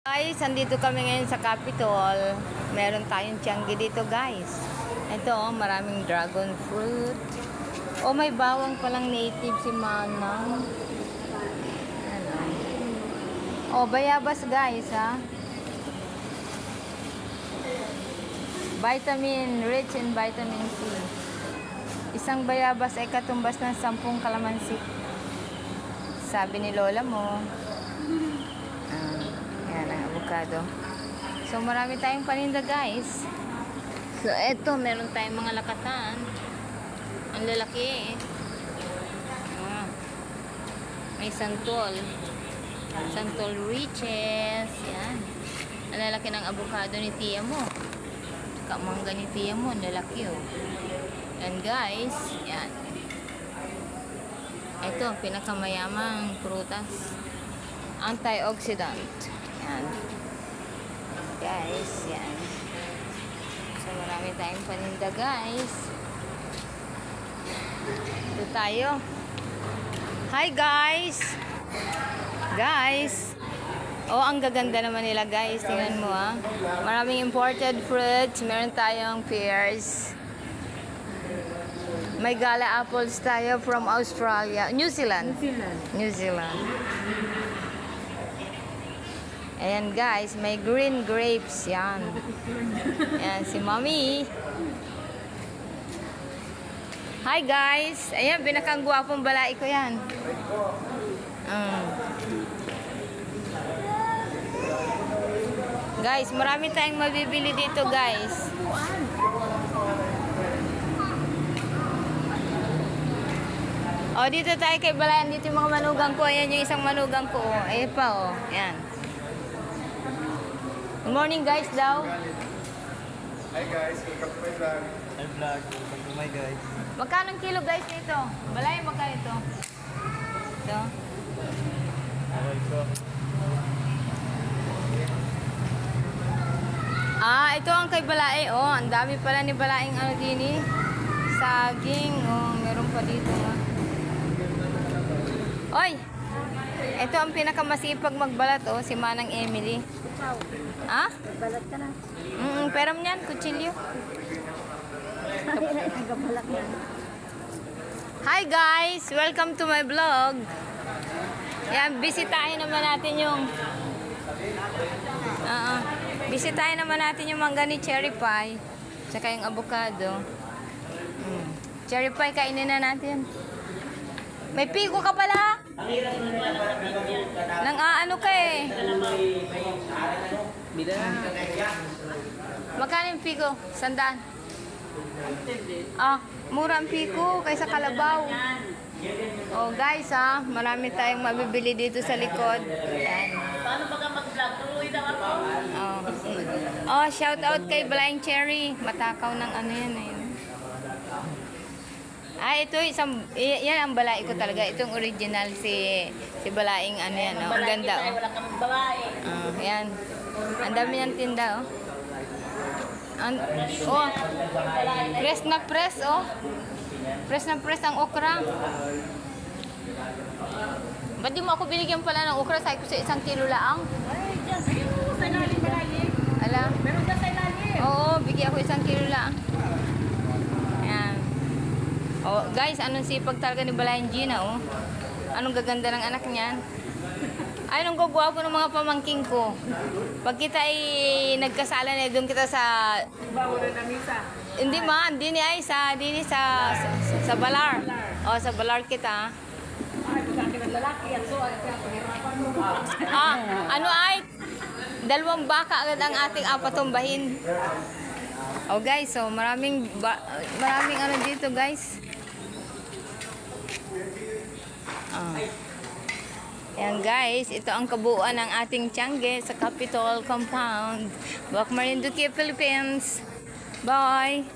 Guys, andito kami ngayon sa Capitol. Meron tayong tiangge dito, guys. Ito, maraming dragon fruit. Oh, may bawang palang native si Manang. Ano? Oh, bayabas, guys, ha? Vitamin, rich in vitamin C. Isang bayabas ay katumbas ng 10 kalamansi. Sabi ni lola mo. Yan ang avocado. So, marami tayong paninda, guys. So, eto, meron tayong mga lakatan. Ang lalaki, may santol. Santol riches. Yan. Ang lalaki ng avocado ni tiya mo. Kamangga ni tiya mo. Ang lalaki, oh. And guys, yan. Ito, pinakamayamang prutas. Antioxidant. Yan. Guys, yan. So, marami tayong paninda, guys. Ito tayo. Hi, guys! Guys! Oh, ang gaganda naman nila, guys. Tingnan mo, ah. Maraming imported fruits. Meron tayong pears. May gala apples tayo from Australia. New Zealand. New Zealand. Ayan, guys. May green grapes. Yan. Ayan, si Mommy. Hi, guys. Ayan, binakang guwapong balai ko yan. Guys, marami tayong mabibili dito, guys. O, dito tayo kay Balayan. Dito yung mga manugang ko. Ayan yung isang manugang ko. Ayan pa, o. Ayan. Good morning, guys, daw. Hi, guys. Welcome to my vlog. Hi vlog, welcome to my guys. Magkano ang kilo, guys, dito? Balayan, magkano ito? Ito. Okay ko. Ah, ito ang kay Balay. Oh, ang dami pala ni Balaing ano din eh. Saging. Oh, meron pa dito. Oy! Ito ang pinakamasipag magbalat, oh, si Manang Emily. Ha? Balat ka na. Pero niyan, kutsilyo. Nagabalak na. Hi guys! Welcome to my vlog. Yan, bisitahin naman natin yung bisitahin naman natin yung mangga ni cherry pie. Tsaka yung avocado. Cherry pie, kainin na natin. May pigo ka pala? Nang ano ka eh. Magkano yung pigo? 100? Ah, mura ang pigo kaysa kalabaw. Oh guys, marami tayong mabibili dito sa likod. Yan. Paano pagka mag-vlog? Tuloy daw ako. Oh, shout out kay Blind Cherry. Matakaw ng ano yan eh. Ito isang yan ang balai ko talaga. Itong original si Balaing ano yan, oh. Ang ganda, oh. Wala kang babae. Yan. Ang dami ng tinda, oh. Oh. Press na press, oh. Press na press ang okra. Ba't di mo ako binigyan pala ng okra? Sabi ko sa 1 kilo laang. Ay, dyan sa'yo. Sa ilalim malalim. Ala? Meron dyan sa ilalim. Oo, bigyan ako 1 kilo laang. Ayan. Oh, guys, anong sipag talaga ni Balayan Gina, oh. Anong gaganda ng anak niyan. Ay, anong gagwapo ng mga pamangking ko. Pag kita ay nagkasala na doon kita sa... Bawo na na misa. Hindi man, dini sa Balar. Oh, sa Balar kita. Ay, pagkakin ng lalaki. At so, ay pahirapan mo. Ano ay? 2 baka agad ang ating apatumbahin. Oh guys, so maraming ano dito, guys. Ayan guys, ito ang kabuuan ng ating tiangge sa Capitol Compound, Buwak Marinduque, Philippines. Bye!